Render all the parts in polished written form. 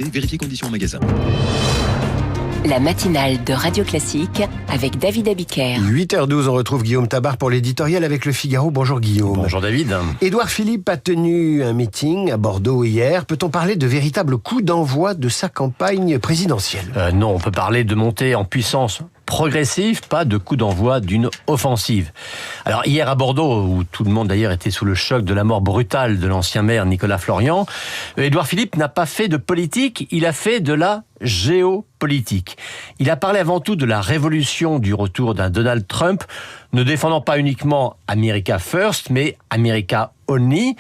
Vérifiez conditions en magasin. La matinale de Radio Classique avec David Abiker. 8h12, on retrouve Guillaume Tabar pour l'éditorial avec Le Figaro. Bonjour Guillaume. Bonjour David. Édouard Philippe a tenu un meeting à Bordeaux hier. Peut-on parler de véritable coup d'envoi de sa campagne présidentielle ? Non, on peut parler de montée en puissance progressive, pas de coup d'envoi d'une offensive. Alors hier à Bordeaux, où tout le monde d'ailleurs était sous le choc de la mort brutale de l'ancien maire Nicolas Florian, Édouard Philippe n'a pas fait de politique, il a fait de la géopolitique. Il a parlé avant tout de la révolution du retour d'un Donald Trump, ne défendant pas uniquement America First, mais America Only.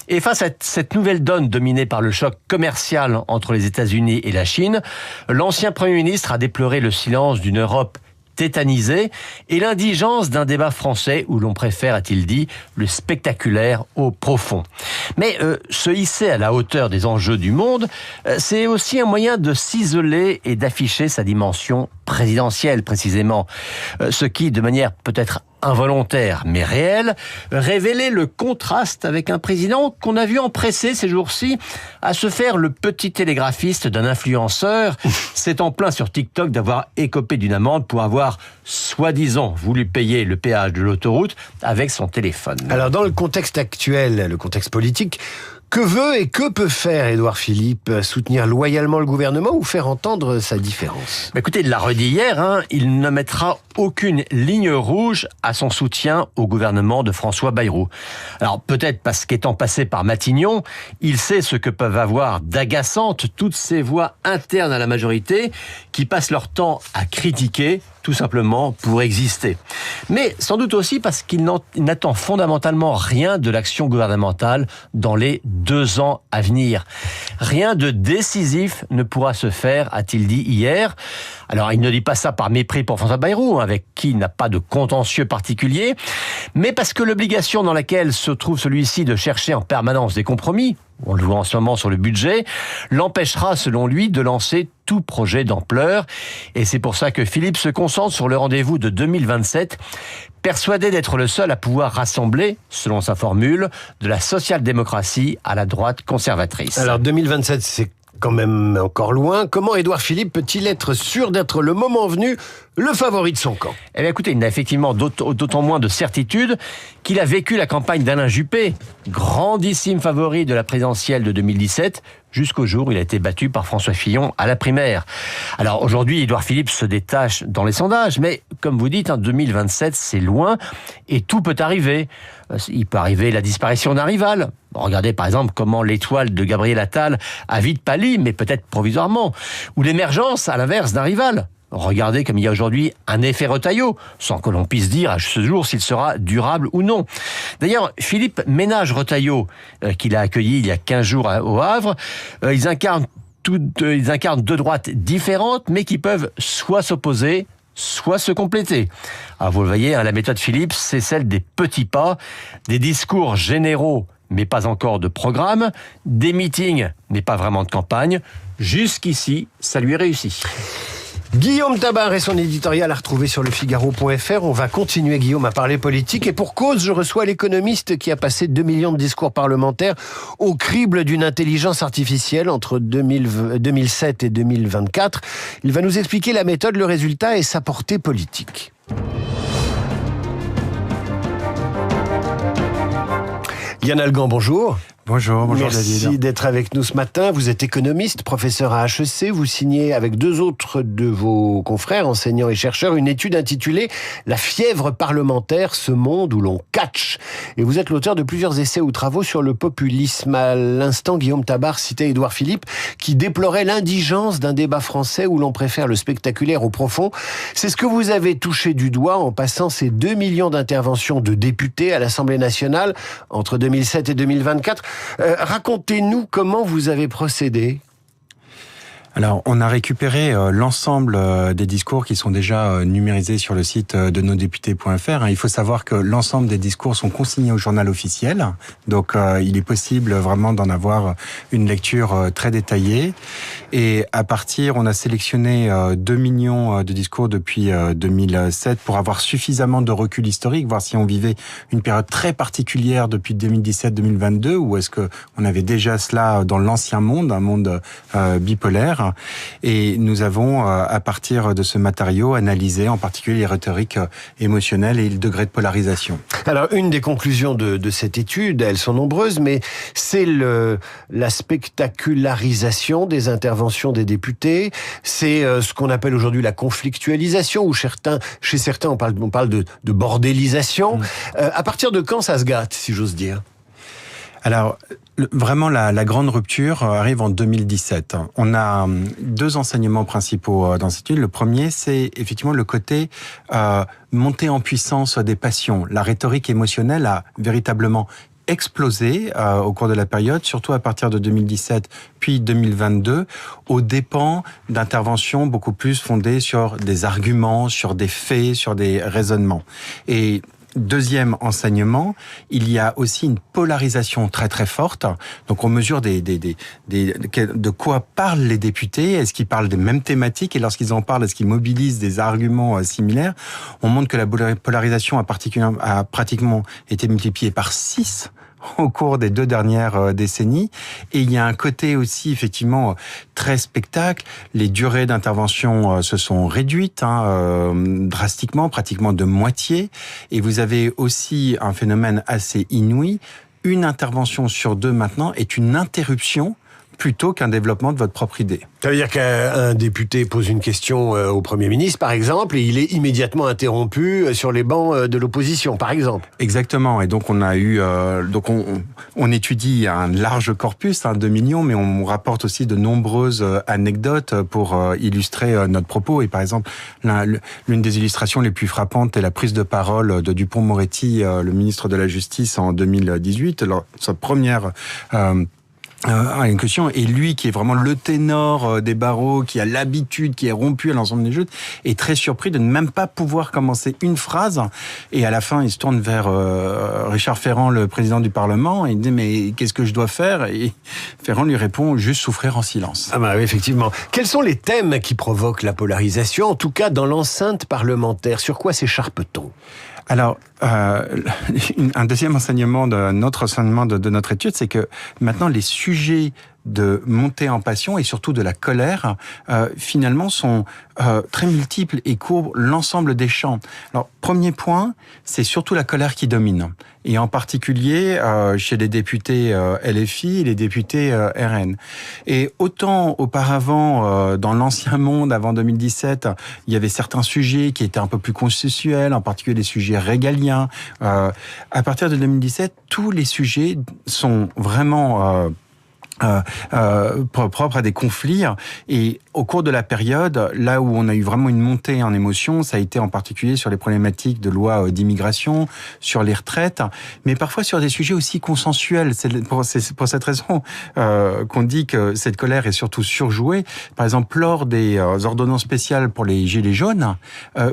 Et face à cette nouvelle donne dominée par le choc commercial entre les États-Unis et la Chine, l'ancien Premier ministre a déploré le silence d'une Europe tétanisée et l'indigence d'un débat français où l'on préfère, a-t-il dit, le spectaculaire au profond. Mais se hisser à la hauteur des enjeux du monde, c'est aussi un moyen de s'isoler et d'afficher sa dimension présidentielle précisément. Ce qui, de manière peut-être involontaire mais réelle, révélait le contraste avec un président qu'on a vu empressé ces jours-ci à se faire le petit télégraphiste d'un influenceur. C'est en plein sur TikTok d'avoir écopé d'une amende pour avoir soi-disant voulu payer le péage de l'autoroute avec son téléphone. Alors dans le contexte actuel, le contexte politique, que veut et que peut faire Édouard Philippe ? Soutenir loyalement le gouvernement ou faire entendre sa différence ? Écoutez, il l'a redit hier, il ne mettra aucune ligne rouge à son soutien au gouvernement de François Bayrou. Alors peut-être parce qu'étant passé par Matignon, il sait ce que peuvent avoir d'agaçantes toutes ces voix internes à la majorité qui passent leur temps à critiquer tout simplement pour exister. Mais sans doute aussi parce qu'il n'attend fondamentalement rien de l'action gouvernementale dans les 2 ans à venir. Rien de décisif ne pourra se faire, a-t-il dit hier. Alors, il ne dit pas ça par mépris pour François Bayrou, avec qui il n'a pas de contentieux particulier, mais parce que l'obligation dans laquelle se trouve celui-ci de chercher en permanence des compromis, on le voit en ce moment sur le budget, l'empêchera, selon lui, de lancer tout projet d'ampleur. Et c'est pour ça que Philippe se concentre sur le rendez-vous de 2027, persuadé d'être le seul à pouvoir rassembler, selon sa formule, de la social-démocratie à la droite conservatrice. Alors 2027, c'est quand même encore loin. Comment Édouard Philippe peut-il être sûr d'être le moment venu le favori de son camp ? Eh bien écoutez, il n'a effectivement d'autant moins de certitude qu'il a vécu la campagne d'Alain Juppé, grandissime favori de la présidentielle de 2017, jusqu'au jour où il a été battu par François Fillon à la primaire. Alors aujourd'hui, Édouard Philippe se détache dans les sondages, mais comme vous dites, 2027, c'est loin et tout peut arriver. Il peut arriver la disparition d'un rival. Regardez par exemple comment l'étoile de Gabriel Attal a vite pâli, mais peut-être provisoirement. Ou l'émergence, à l'inverse, d'un rival. Regardez comme il y a aujourd'hui un effet Retailleau, sans que l'on puisse dire à ce jour s'il sera durable ou non. D'ailleurs, Philippe ménage Retailleau, qu'il a accueilli il y a 15 jours au Havre. Ils incarnent 2 droites différentes, mais qui peuvent soit s'opposer, soit se compléter. Alors vous le voyez, la méthode Philippe, c'est celle des petits pas, des discours généraux, mais pas encore de programme, des meetings, mais pas vraiment de campagne. Jusqu'ici, ça lui réussit. Guillaume Tabar et son éditorial à retrouver sur lefigaro.fr. On va continuer, Guillaume, à parler politique. Et pour cause, je reçois l'économiste qui a passé 2 millions de discours parlementaires au crible d'une intelligence artificielle entre 2007 et 2024. Il va nous expliquer la méthode, le résultat et sa portée politique. Yann Algan, bonjour. Bonjour Merci David. d'être avec nous ce matin. Vous êtes économiste, professeur à HEC. Vous signez avec 2 autres de vos confrères, enseignants et chercheurs, une étude intitulée « La fièvre parlementaire, ce monde où l'on catch ». Et vous êtes l'auteur de plusieurs essais ou travaux sur le populisme. À l'instant, Guillaume Tabar citait Édouard Philippe qui déplorait l'indigence d'un débat français où l'on préfère le spectaculaire au profond. C'est ce que vous avez touché du doigt en passant ces 2 millions d'interventions de députés à l'Assemblée nationale entre 2007 et 2024. Racontez-nous comment vous avez procédé. Alors, on a récupéré l'ensemble des discours qui sont déjà numérisés sur le site de nosdéputés.fr. Il faut savoir que l'ensemble des discours sont consignés au journal officiel. Donc, il est possible vraiment d'en avoir une lecture très détaillée. Et à partir, on a sélectionné 2 millions de discours depuis 2007 pour avoir suffisamment de recul historique, voir si on vivait une période très particulière depuis 2017-2022 ou est-ce que on avait déjà cela dans l'ancien monde, un monde bipolaire. Et nous avons, à partir de ce matériau, analysé en particulier les rhétoriques émotionnelles et le degré de polarisation. Alors, une des conclusions de cette étude, elles sont nombreuses, mais c'est la spectacularisation des interventions des députés, c'est ce qu'on appelle aujourd'hui la conflictualisation, où chez certains on parle de bordélisation. À partir de quand ça se gâte, si j'ose dire ? Alors, vraiment, la grande rupture arrive en 2017. On a 2 enseignements principaux dans cette étude. Le premier, c'est effectivement le côté montée en puissance des passions. La rhétorique émotionnelle a véritablement explosé au cours de la période, surtout à partir de 2017 puis 2022, aux dépens d'interventions beaucoup plus fondées sur des arguments, sur des faits, sur des raisonnements. Et deuxième enseignement, il y a aussi une polarisation très très forte. Donc on mesure de quoi parlent les députés. Est-ce qu'ils parlent des mêmes thématiques et lorsqu'ils en parlent, est-ce qu'ils mobilisent des arguments similaires? On montre que la polarisation a pratiquement été multipliée par 6 au cours des 2 dernières décennies. Et il y a un côté aussi, effectivement, très spectacle. Les durées d'intervention se sont réduites drastiquement, pratiquement de moitié. Et vous avez aussi un phénomène assez inouï. Une intervention sur 2 maintenant est une interruption plutôt qu'un développement de votre propre idée. Ça veut dire qu'un député pose une question au Premier ministre, par exemple, et il est immédiatement interrompu sur les bancs de l'opposition, par exemple. Exactement. Et donc on a eu, on étudie un large corpus, 2 millions, mais on rapporte aussi de nombreuses anecdotes pour illustrer notre propos. Et par exemple, l'une des illustrations les plus frappantes est la prise de parole de Dupond-Moretti, le ministre de la Justice, en 2018, sa première une question, et lui qui est vraiment le ténor des barreaux, qui a l'habitude, qui est rompu à l'ensemble des jeux, est très surpris de ne même pas pouvoir commencer une phrase, et à la fin il se tourne vers Richard Ferrand, le président du Parlement, et il dit mais qu'est-ce que je dois faire? Et Ferrand lui répond juste souffrir en silence. Ah bah oui, effectivement. Quels sont les thèmes qui provoquent la polarisation, en tout cas dans l'enceinte parlementaire? Sur quoi s'écharpe-t-on? Alors, un deuxième enseignement de notre étude, c'est que maintenant les sujets de montée en passion et surtout de la colère, finalement sont très multiples et couvrent l'ensemble des champs. Alors, premier point, c'est surtout la colère qui domine. Et en particulier chez les députés LFI et les députés RN. Et autant auparavant, dans l'ancien monde, avant 2017, il y avait certains sujets qui étaient un peu plus consensuels, en particulier les sujets régaliens. À partir de 2017, tous les sujets sont vraiment propre à des conflits. Et au cours de la période, là où on a eu vraiment une montée en émotion, ça a été en particulier sur les problématiques de loi d'immigration, sur les retraites, mais parfois sur des sujets aussi consensuels. C'est pour cette raison qu'on dit que cette colère est surtout surjouée. Par exemple, lors des ordonnances spéciales pour les gilets jaunes,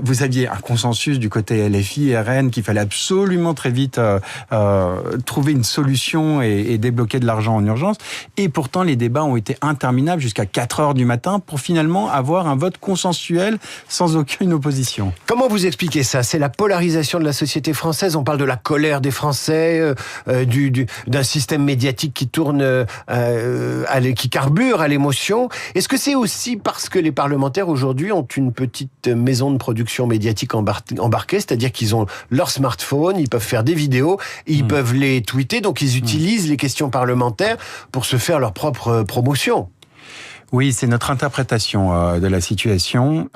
vous aviez un consensus du côté LFI, RN, qu'il fallait absolument très vite trouver une solution et débloquer de l'argent en urgence. Et pourtant, les débats ont été interminables jusqu'à 4 heures du matin pour finalement avoir un vote consensuel sans aucune opposition. Comment vous expliquez ça? C'est la polarisation de la société française. On parle de la colère des Français, d'un système médiatique qui tourne, qui carbure à l'émotion. Est-ce que c'est aussi parce que les parlementaires aujourd'hui ont une petite maison de production médiatique embarquée, c'est-à-dire qu'ils ont leur smartphone, ils peuvent faire des vidéos, ils peuvent les tweeter, donc ils utilisent les questions parlementaires pour se faire leur propre promotion? Oui, c'est notre interprétation de la situation.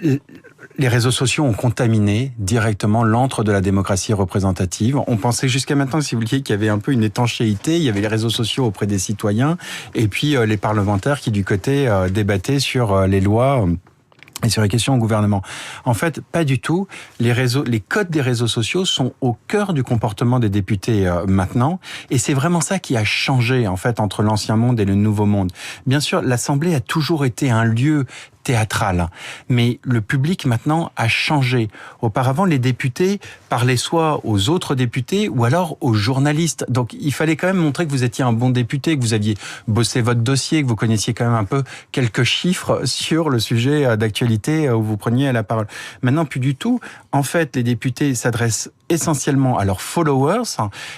Les réseaux sociaux ont contaminé directement l'antre de la démocratie représentative. On pensait jusqu'à maintenant, si vous voulez, qu'il y avait un peu une étanchéité. Il y avait les réseaux sociaux auprès des citoyens et puis les parlementaires qui, du côté, débattaient sur les lois et sur les questions au gouvernement. En fait, pas du tout. Les codes des réseaux sociaux sont au cœur du comportement des députés maintenant, et c'est vraiment ça qui a changé en fait entre l'ancien monde et le nouveau monde. Bien sûr, l'Assemblée a toujours été un lieu théâtral, mais le public maintenant a changé. Auparavant, les députés parlaient soit aux autres députés ou alors aux journalistes. Donc, il fallait quand même montrer que vous étiez un bon député, que vous aviez bossé votre dossier, que vous connaissiez quand même un peu quelques chiffres sur le sujet d'actualité où vous preniez la parole. Maintenant, plus du tout. En fait, les députés s'adressent essentiellement à leurs followers,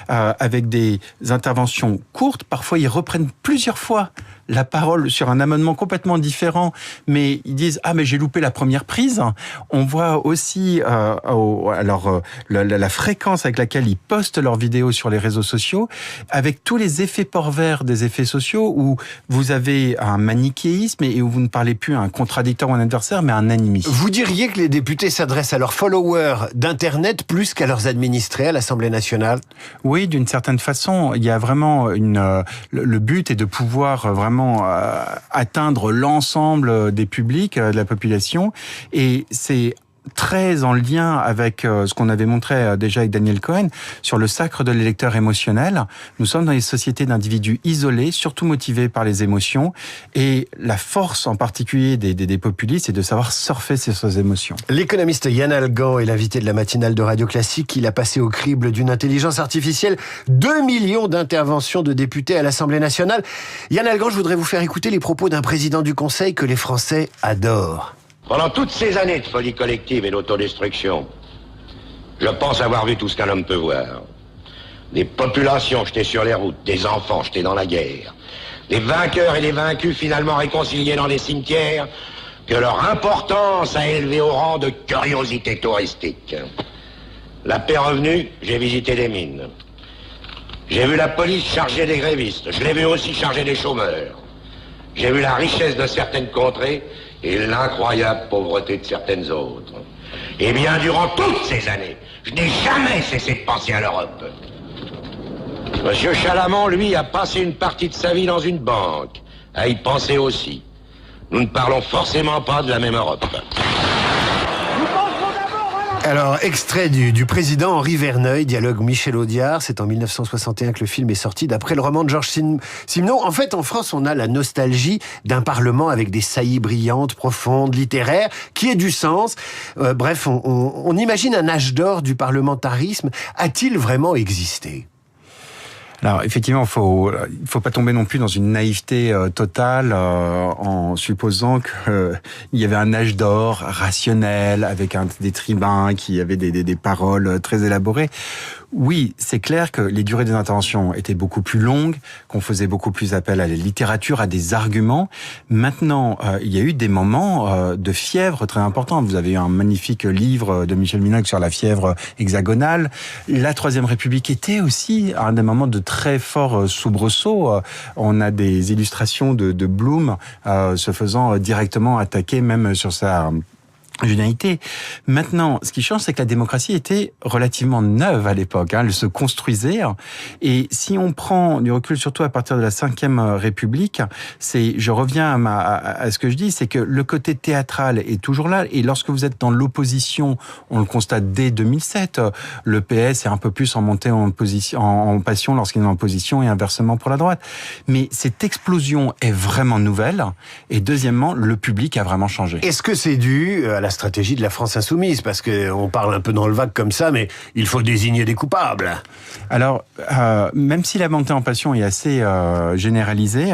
avec des interventions courtes. Parfois, ils reprennent plusieurs fois la parole sur un amendement complètement différent, mais ils disent « Ah, mais j'ai loupé la première prise ». On voit aussi la fréquence avec laquelle ils postent leurs vidéos sur les réseaux sociaux, avec tous les effets pervers des effets sociaux, où vous avez un manichéisme et où vous ne parlez plus à un contradicteur ou un adversaire, mais à un animiste. Vous diriez que les députés s'adressent à leurs followers d'Internet plus qu'à leurs administrés à l'Assemblée nationale? Oui, d'une certaine façon. Il y a vraiment le but est de pouvoir vraiment atteindre l'ensemble des publics, de la population, et c'est très en lien avec ce qu'on avait montré déjà avec Daniel Cohen sur le sacre de l'électeur émotionnel. Nous sommes dans des sociétés d'individus isolés, surtout motivés par les émotions, et la force en particulier des populistes, c'est de savoir surfer sur ces émotions. L'économiste Yann Algan est l'invité de la matinale de Radio Classique. Il a passé au crible d'une intelligence artificielle 2 millions d'interventions de députés à l'Assemblée nationale. Yann Algan, je voudrais vous faire écouter les propos d'un président du Conseil que les Français adorent. Pendant toutes ces années de folie collective et d'autodestruction, je pense avoir vu tout ce qu'un homme peut voir. Des populations jetées sur les routes, des enfants jetés dans la guerre, des vainqueurs et des vaincus finalement réconciliés dans des cimetières que leur importance a élevé au rang de curiosité touristique. La paix revenue, j'ai visité des mines. J'ai vu la police charger des grévistes, je l'ai vu aussi charger des chômeurs. J'ai vu la richesse de certaines contrées et l'incroyable pauvreté de certaines autres. Et bien, durant toutes ces années, je n'ai jamais cessé de penser à l'Europe. Monsieur Chalamand, lui, a passé une partie de sa vie dans une banque, à y penser aussi. Nous ne parlons forcément pas de la même Europe. Alors, extrait du président Henri Verneuil, dialogue Michel Audiard. C'est en 1961 que le film est sorti, d'après le roman de Georges Simenon. En fait, en France, on a la nostalgie d'un parlement avec des saillies brillantes, profondes, littéraires, qui ait du sens. Bref, on imagine un âge d'or du parlementarisme. A-t-il vraiment existé ? Alors effectivement, il faut pas tomber non plus dans une naïveté totale en supposant que il y avait un âge d'or rationnel avec des tribuns qui avaient des paroles très élaborées. Oui, c'est clair que les durées des interventions étaient beaucoup plus longues, qu'on faisait beaucoup plus appel à la littérature, à des arguments. Maintenant, il y a eu des moments de fièvre très importants. Vous avez eu un magnifique livre de Michel Minogue sur la fièvre hexagonale. La Troisième République était aussi un des moments de très fort soubresaut. On a des illustrations de Blum se faisant directement attaquer même sur sa généralité. Maintenant, ce qui change, c'est que la démocratie était relativement neuve à l'époque. Elle se construisait. Et si on prend du recul, surtout à partir de la Ve République, je reviens à ce que je dis, c'est que le côté théâtral est toujours là. Et lorsque vous êtes dans l'opposition, on le constate dès 2007. Le PS est un peu plus en montée en passion lorsqu'il est en opposition et inversement pour la droite. Mais cette explosion est vraiment nouvelle. Et deuxièmement, le public a vraiment changé. Est-ce que c'est dû à la stratégie de la France insoumise? Parce qu'on parle un peu dans le vague comme ça, mais il faut désigner des coupables. Alors, même si la montée en passion est assez généralisée,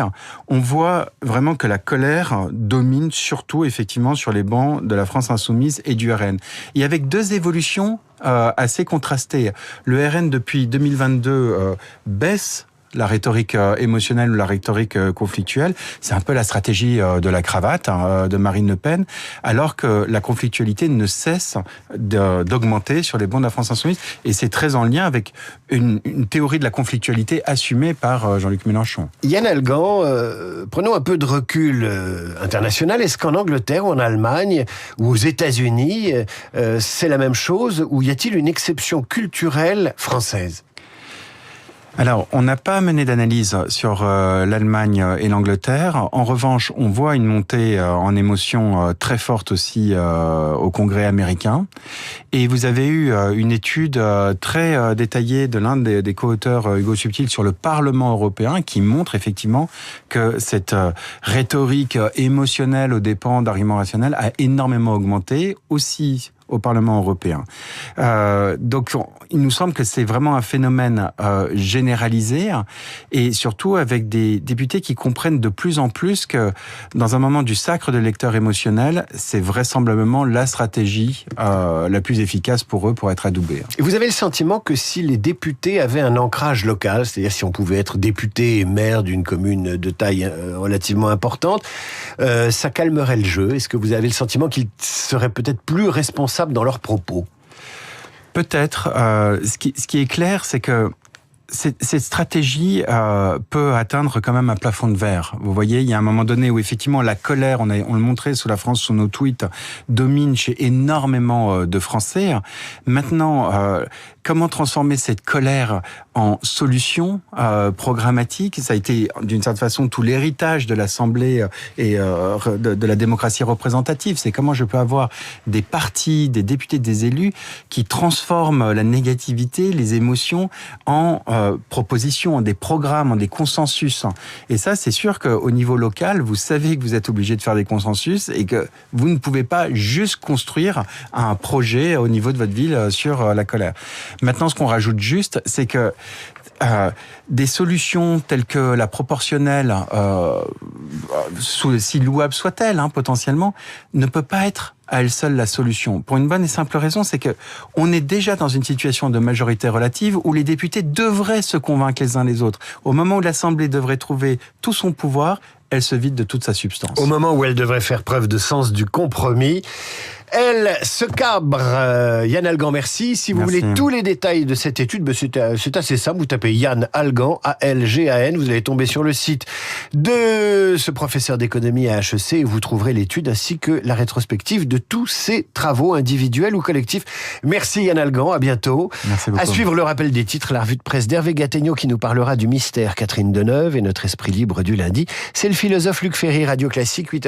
on voit vraiment que la colère domine surtout effectivement sur les bancs de la France insoumise et du RN. Et avec deux évolutions assez contrastées. Le RN, depuis 2022, baisse la rhétorique émotionnelle ou la rhétorique conflictuelle. C'est un peu la stratégie de la cravate de Marine Le Pen, alors que la conflictualité ne cesse d'augmenter sur les bancs de la France insoumise. Et c'est très en lien avec une théorie de la conflictualité assumée par Jean-Luc Mélenchon. Yann Algan, prenons un peu de recul international. Est-ce qu'en Angleterre ou en Allemagne ou aux États-Unis, c'est la même chose, ou y a-t-il une exception culturelle française ? Alors, on n'a pas mené d'analyse sur l'Allemagne et l'Angleterre. En revanche, on voit une montée en émotion très forte aussi au Congrès américain. Et vous avez eu une étude très détaillée de l'un des co-auteurs, Hugo Subtil, sur le Parlement européen, qui montre effectivement que cette rhétorique émotionnelle aux dépens d'arguments rationnels a énormément augmenté, aussi au Parlement européen. Donc, il nous semble que c'est vraiment un phénomène généralisé, et surtout avec des députés qui comprennent de plus en plus que dans un moment du sacre de l'électeur émotionnel, c'est vraisemblablement la stratégie la plus efficace pour eux pour être adoubés. Et vous avez le sentiment que si les députés avaient un ancrage local, c'est-à-dire si on pouvait être député et maire d'une commune de taille relativement importante, ça calmerait le jeu? Est-ce que vous avez le sentiment qu'ils seraient peut-être plus responsables dans leurs propos? Peut-être. Ce qui est clair, c'est que cette stratégie peut atteindre quand même un plafond de verre. Vous voyez, il y a un moment donné où effectivement la colère, on le montrait sous la France, sous nos tweets, domine chez énormément de Français. Maintenant, comment transformer cette colère en solution programmatique? Ça a été d'une certaine façon tout l'héritage de l'Assemblée et de la démocratie représentative. C'est comment je peux avoir des partis, des députés, des élus qui transforment la négativité, les émotions en propositions, en des programmes, en des consensus. Et ça, c'est sûr qu'au niveau local, vous savez que vous êtes obligé de faire des consensus et que vous ne pouvez pas juste construire un projet au niveau de votre ville sur la colère. Maintenant, ce qu'on rajoute juste, c'est que des solutions telles que la proportionnelle, si louable soit-elle, potentiellement, ne peut pas être à elle seule la solution. Pour une bonne et simple raison, c'est que on est déjà dans une situation de majorité relative où les députés devraient se convaincre les uns les autres. Au moment où l'Assemblée devrait trouver tout son pouvoir, elle se vide de toute sa substance. Au moment où elle devrait faire preuve de sens du compromis, elle se cabre. Yann Algan, merci. Si vous voulez tous les détails de cette étude, c'est assez simple. Vous tapez Yann Algan, A-L-G-A-N. Vous allez tomber sur le site de ce professeur d'économie à HEC et vous trouverez l'étude ainsi que la rétrospective de tous ses travaux individuels ou collectifs. Merci Yann Algan, à bientôt. Merci beaucoup. À suivre le rappel des titres, la revue de presse d'Hervé Gattegno qui nous parlera du mystère Catherine Deneuve et notre esprit libre du lundi. C'est le philosophe Luc Ferry, Radio Classique, 8h.